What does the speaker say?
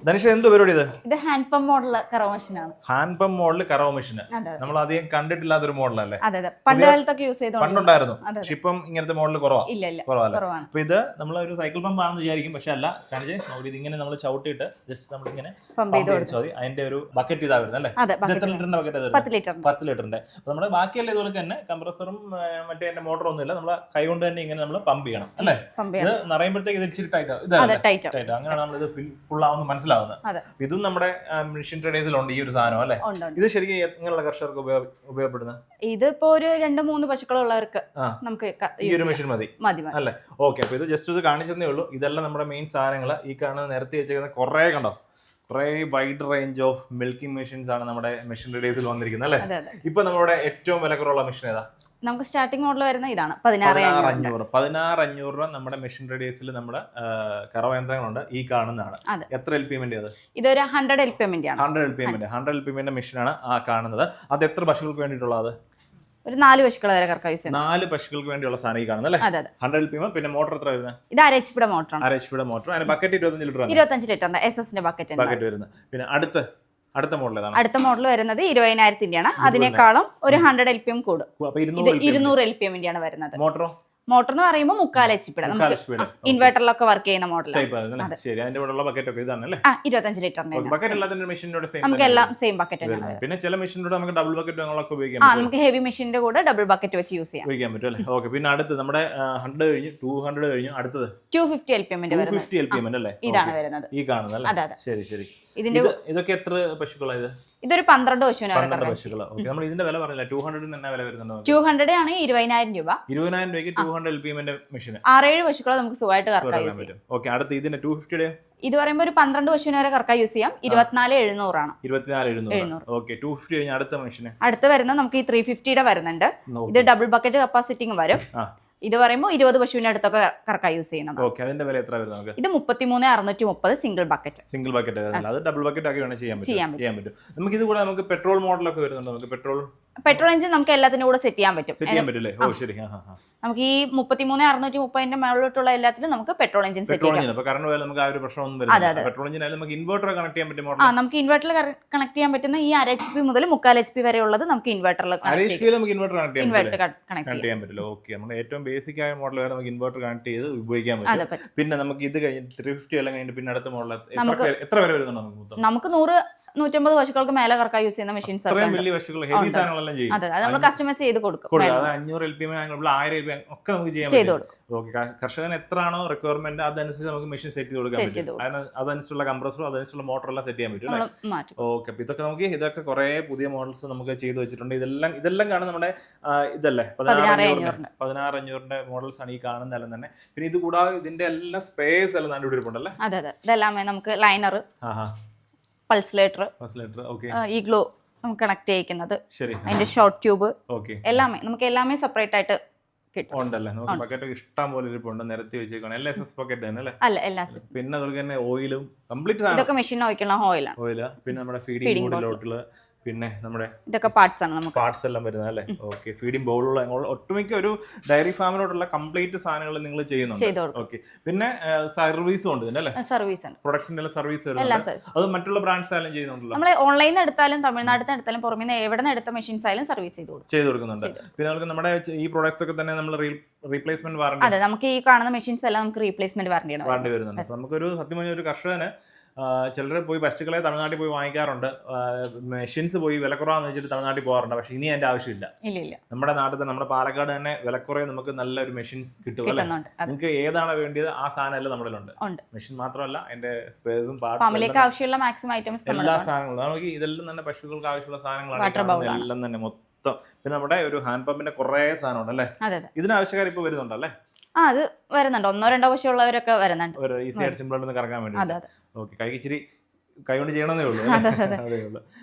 ധനുഷ എന്ത് പരിപാടി ഇത് ഹാൻഡ് പമ്പ് മോഡൽ കറവ മെഷീൻ ആണ്. ഹാൻഡ് പമ്പ് മോഡൽ കറവ മെഷീൻ നമ്മൾ അധികം കണ്ടിട്ടില്ലാത്തൊരു മോഡലല്ലേ? അതെ അതെ, പണ്ട് കാലത്തൊക്കെ യൂസ് ചെയ്തോണ്ട് പണ്ടുണ്ടായിരുന്നു. പക്ഷെ ഇപ്പം ഇങ്ങനത്തെ മോഡൽ കുറവാണ്. അപ്പൊ ഇത് നമ്മൾ ഒരു സൈക്കിൾ പമ്പ് ആണെന്ന് വിചാരിക്കും, പക്ഷെ അല്ല. കാണിച്ചേ, ഇതിങ്ങനെ നമ്മൾ ചവിട്ടിയിട്ട് ജസ്റ്റ് നമ്മൾ ഇങ്ങനെ പമ്പ് ചെയ്താൽ മതി. അതിന്റെ ഒരു ബക്കറ്റ് ഇതാ വരുന്നത് അല്ലേ? എത്ര ലിറ്ററിന്റെ ബക്കറ്റ്? 10 ലിറ്ററിന്റെ. അപ്പൊ നമ്മുടെ ബാക്കിയല്ല ഇതുപോലെ തന്നെ കംപ്രസറും മറ്റേ മോട്ടറും ഒന്നും ഇല്ല. നമ്മളെ കൈ കൊണ്ട് തന്നെ ഇങ്ങനെ നമ്മൾ പമ്പ് ചെയ്യണം അല്ലേ? ഇത് നിറയുമ്പോഴത്തേക്ക് ഇത് ഇച്ചിരി ടൈറ്റ് അങ്ങനെയാണ് നമ്മൾ ഇത് ഫുൾ ആവുന്ന മനസ്സിലാവുന്നത്. ഇതും നമ്മുടെ മെഷീൻ ട്രേഡേഴ്സിലുണ്ട് ഈ ഒരു സാധനം അല്ലേ? ഇത് ശരിക്കും എങ്ങനെയുള്ള കർഷകർക്ക് ഉപയോഗപ്പെടുന്നത്? ഇതിപ്പോ ഒരു 2-3 പശുക്കളുള്ളവർക്ക് നമുക്ക് ഈ ഒരു മെഷീൻ മതി അല്ലേ? ഓക്കെ, അപ്പൊ ഇത് ജസ്റ്റ് ഇത് കാണിച്ചതേ ഉള്ളൂ. ഇതെല്ലാം നമ്മുടെ മെയിൻ സാധനങ്ങൾ. ഈ കാണുന്ന നിരത്തി വെച്ചേക്കുന്ന കുറേ കണ്ടോ, കുറേ wide range of milking machines ആണ് നമ്മുടെ മെഷീൻ ട്രേഡേഴ്സിൽ വന്നിരിക്കുന്നത് അല്ലേ? ഇപ്പൊ നമ്മുടെ ഏറ്റവും വിലക്കുറവുള്ള മെഷീൻ ഏതാ? നമുക്ക് സ്റ്റാർട്ടിംഗ് മോഡൽ വരുന്ന ഇതാണ് 16,500 രൂപ. നമ്മുടെ മെഷീൻ റേഡിയസിൽ നമ്മുടെ കറവ യന്ത്രങ്ങളുണ്ട്. ഈ കാണുന്നതാണ്. എത്ര LPM അത്? ഇതൊരു 100 LPM ആണ്. 100 LPM മെഷീൻ ആണ് ആ കാണുന്നത്. അത് എത്ര പശുക്കൾക്ക് വേണ്ടിയിട്ടുള്ളത്? ഒരു 4 പശുക്കൾ വരെ കറക്റ്റ് യൂസ് ചെയ്യുന്നത്. 4 പശുക്കൾക്ക് വേണ്ടിയുള്ള സാധനം ഈ കാണുന്നത് അല്ലേ? 100 LPM. പിന്നെ മോട്ടർ എത്ര വരുന്നത്? ഇത് 1.5 HP മോട്ടറാണ്. 1.5 HP motor. അതിന്റെ ബക്കറ്റ് 25 ലിറ്റർ ആണ്. 25 ലിറ്ററിന്റെ SS ബക്കറ്റ് വരുന്നത്. പിന്നെ അടുത്ത മോഡൽ ഏതാണ്? അടുത്ത മോഡൽ വരുന്നത് 20,000 ആണ്. അതിനേക്കാളും ഒരു 100 LPM കൂടും. 200 LPM ആണ് വരുന്നത്. മോട്ടർ എന്ന് പറയുമ്പോൾ 3/4 HP നമുക്ക് ഇൻവെർട്ടറിലൊക്കെ വർക്ക് ചെയ്യുന്ന മോഡലാണ്. 25 ലിറ്ററിന്റെ നമുക്ക് എല്ലാം സെയിം ബക്കറ്റ് ആണ്. പിന്നെ ചില മെഷീനിലൂടെ നമുക്ക് ഡബിൾ ബക്കറ്റ് ഉപയോഗിക്കാം. നമുക്ക് ഹെവി മെഷീന്റെ കൂടെ ഡബിൾ ബക്കറ്റ് വെച്ച് യൂസ് ചെയ്യാൻ പറ്റും അല്ലേ? ഓക്കെ, പിന്നെ അടുത്ത് നമ്മുടെ 100 കഴിഞ്ഞ് 200 കഴിഞ്ഞു. അടുത്തത് 250 LPM അല്ലേ? ഇതാണ് വരുന്നത്. ഈ കാണുന്നത് ശരി. ഇതൊക്കെ എത്ര പശുക്കളാണ്? ഇതൊരു 12 പശുക്കളാണ്. നമ്മൾ ഇതിന്റെ വില പറഞ്ഞില്ല. 200 തന്നെ വില വരുന്നുണ്ടോ? 200 ആണ് 20,000 രൂപ. 20,000 രൂപയ്ക്ക് 200 LPM മെഷീൻ 6-7 പശുക്കളെ നമുക്ക് സുഖമായിട്ട് കറക്കാൻ പറ്റും. ഓക്കെ, അടുത്ത ഇതിന്റെ 250 ഇത് പറയുമ്പോൾ ഒരു 12 പശുവിനെ വരെ കറക്കാൻ യൂസ് ചെയ്യാം. 24,700 ആണ്. 24,700. ഓക്കെ, 250 കഴിഞ്ഞ അടുത്ത മെഷീൻ അടുത്ത് വരുന്നത് നമുക്ക് ഈ 350 വരുന്നുണ്ട്. ഇത് ഡബിൾ ബക്കറ്റ് കപ്പാസിറ്റിങ് വരും. ഇത് പറയുമ്പോൾ 20 പശുവിന്റെ അടുത്തൊക്കെ കറക്കാൻ യൂസ് ചെയ്യുന്നത്. അതിന്റെ വില എത്ര വരുന്നത്? ഇത് 33,630 സിംഗിൾ ബക്കറ്റ്. അത് ഡബിൾ ബക്കറ്റ് ആക്കി വേണം ചെയ്യാൻ പറ്റും. നമുക്ക് ഇത് കൂടെ നമുക്ക് പെട്രോൾ മോഡലൊക്കെ വരുന്നുണ്ട്. നമുക്ക് പെട്രോൾ എഞ്ചിൻ നമുക്ക് എല്ലാത്തിനും കൂടെ സെറ്റ് ചെയ്യാൻ പറ്റും. ശരി. നമുക്ക് ഈ 33,630 മുകളിലോട്ടുള്ള എല്ലാത്തിലും നമുക്ക് പെട്രോൾ എഞ്ചിൻ സെറ്റ് ചെയ്യാം. കറണ്ട് പോയാൽ നമുക്ക് ആ ഒരു പ്രശ്നമൊന്നും വരില്ല. പെട്രോൾ എഞ്ചിൻ ആയാലും നമുക്ക് ഇൻവെർട്ടർ കണക്ട് ചെയ്യാൻ പറ്റും. നമുക്ക് ഇൻവെർട്ടറിൽ കണക്ട് ചെയ്യാൻ പറ്റുന്ന ഈ 1.5 HP മുതൽ 3/4 HP വരെ ഉള്ളത് നമുക്ക് ഇൻവെർട്ടറിൽ കണക്ട് ചെയ്യാൻ പറ്റില്ല. ഓക്കെ, നമ്മുടെ ഏറ്റവും ബേസിക് ആയ മോഡൽ വരെ നമുക്ക് ഇൻവെർട്ടർ കണക്ട് ചെയ്ത് ഉപയോഗിക്കാൻ പറ്റും. പിന്നെ നമുക്ക് ഇത് കഴിഞ്ഞ് 350 എല്ലാം കഴിഞ്ഞിട്ട് പിന്നെ അടുത്ത മോഡൽ എത്ര വരെ വരുന്നുണ്ട്? നമുക്ക് 100-150 പശുക്കൾക്ക് മേലെ കറക്കാൻ യൂസ് ചെയ്യുന്ന മെഷീൻസ് അതെ, നമ്മൾ കസ്റ്റമൈസ് ചെയ്ത് കൊടുക്കും. 500 LPM 1000 LPM ഒക്കെ നമുക്ക് ചെയ്യാൻ പറ്റും. കർഷകന് എത്രയാണോ റിക്വയർമെന്റ് അതനുസരിച്ച് നമുക്ക് മെഷീൻ സെറ്റ് ചെയ്ത് കൊടുക്കാൻ പറ്റും. അതനുസരിച്ചുള്ള കംപ്രസറും അതനുസരിച്ചുള്ള മോട്ടർ എല്ലാം സെറ്റ് ചെയ്യാൻ പറ്റും. ഓക്കെ, അപ്പൊ ഇതൊക്കെ കുറെ പുതിയ മോഡൽസ് നമുക്ക് ചെയ്ത് വെച്ചിട്ടുണ്ട്. ഇതെല്ലാം കാണും നമ്മുടെ ഇതല്ലേ 16,500 മോഡൽസ് ആണ് ഈ കാണുന്നതെല്ലാം തന്നെ. പിന്നെ ഇത് കൂടാതെ ഇതിന്റെ എല്ലാം സ്പേസ് എല്ലാം കണ്ടുപിടിപ്പുണ്ടല്ലേ? അതെ, ഇതെല്ലാം നമുക്ക് ലൈനർ, പൾസ്ലേറ്റർ, ഈഗ്ലോ നമുക്ക് കണക്ട് ചെയ്യിക്കുന്നത്, അതിന്റെ ഷോർട്ട് ട്യൂബ് എല്ലാമേ സെപ്പറേറ്റ് ആയിട്ട് ഇഷ്ടം പോലെ നിരത്തി വെച്ചേക്കാണ്. പിന്നെ അതുപോലെ തന്നെ ഓയിലും കംപ്ലീറ്റ് ഇതൊക്കെ മെഷീൻ ഒഴിക്കുന്ന ഓയിലാണ്. പിന്നെ നമ്മുടെ ഫീഡിംഗ് ബോട്ടിലോട്ടുള്ള പിന്നെ നമ്മുടെ ഇതൊക്കെ പാർട്സ് എല്ലാം വരുന്നത് അല്ലേ? ഓക്കെ, ഫീഡിംഗ് ബൗളുള്ള ഒട്ടുമിക്ക ഒരു ഡയറി ഫാമിനോടുള്ള കംപ്ലീറ്റ് സാധനങ്ങൾ നിങ്ങൾ ചെയ്യുന്നുണ്ട്. ഓക്കെ, പിന്നെ സർവീസും ഉണ്ട് അല്ലേ? പ്രൊഡക്ഷന്റെ സർവീസ് അത് മറ്റുള്ള ബ്രാൻഡ്സ് ആയാലും ചെയ്യുന്നുണ്ടല്ലോ. നമ്മൾ ഓൺലൈനിൽ എടുത്താലും തമിഴ്നാട്ടിൽ നിന്ന് എടുത്താലും പുറമെ എവിടെ നിന്ന് എടുത്ത മെഷീൻസ് ആയാലും സർവീസ് ചെയ്ത് കൊടുക്കുന്നുണ്ട്. പിന്നെ നമുക്ക് നമ്മുടെ ഈ പ്രോഡക്ട്സ് ഒക്കെ തന്നെ നമ്മൾ റീപ്ലേസ്മെന്റ് വാറണ്ടി. അതെ, നമുക്ക് ഈ കാണുന്ന മെഷീൻസ് എല്ലാം നമുക്ക് റീപ്ലേസ്മെന്റ് വാറണ്ടി വരുന്നുണ്ട്. നമുക്കൊരു സത്യം പറഞ്ഞ ഒരു കർഷകന് ചിലർ പോയി പശുക്കളെ തമിഴ്നാട്ടിൽ പോയി വാങ്ങിക്കാറുണ്ട്. മെഷീൻസ് പോയി വിലക്കുറവാന്ന് വെച്ചിട്ട് തമിഴ്നാട്ടിൽ പോകാറുണ്ട്. പക്ഷെ ഇനി അതിന്റെ ആവശ്യമില്ല. നമ്മുടെ നാട്ടിൽ നമ്മുടെ പാലക്കാട് തന്നെ വിലക്കുറവ് നമുക്ക് നല്ലൊരു മെഷീൻസ് കിട്ടും അല്ലേ? നിങ്ങൾക്ക് ഏതാണ് വേണ്ടിയത് ആ സാധനം എല്ലാം നമ്മുടെ ഉണ്ട്. മെഷീൻ മാത്രമല്ല, അതിന്റെ സ്പേസും ആവശ്യമുള്ള മാക്സിമം ഐറ്റംസ് എല്ലാ സാധനങ്ങളും നമുക്ക് ഇതെല്ലാം തന്നെ പശുക്കൾക്ക് ആവശ്യമുള്ള സാധനങ്ങളാണ് എല്ലാം തന്നെ മൊത്തം. പിന്നെ നമ്മുടെ ഒരു ഹാൻഡ് പമ്പിന്റെ കുറെ സാധനം ഉണ്ട് അല്ലേ? ഇതിന് ആവശ്യക്കാർ ഇപ്പൊ വരുന്നുണ്ടല്ലേ? അത് വരുന്നുണ്ട്. 1-2 പശു ഉള്ളവരൊക്കെ വരുന്നുണ്ട്. ഈസി ആയിട്ട് സിമ്പിൾ ആയിട്ട് കറക്കാൻ വേണ്ടി. ഓക്കെ, കൈ ഇച്ചിരി കൈ കൊണ്ട് ചെയ്യണമെന്നേ ഉള്ളൂ.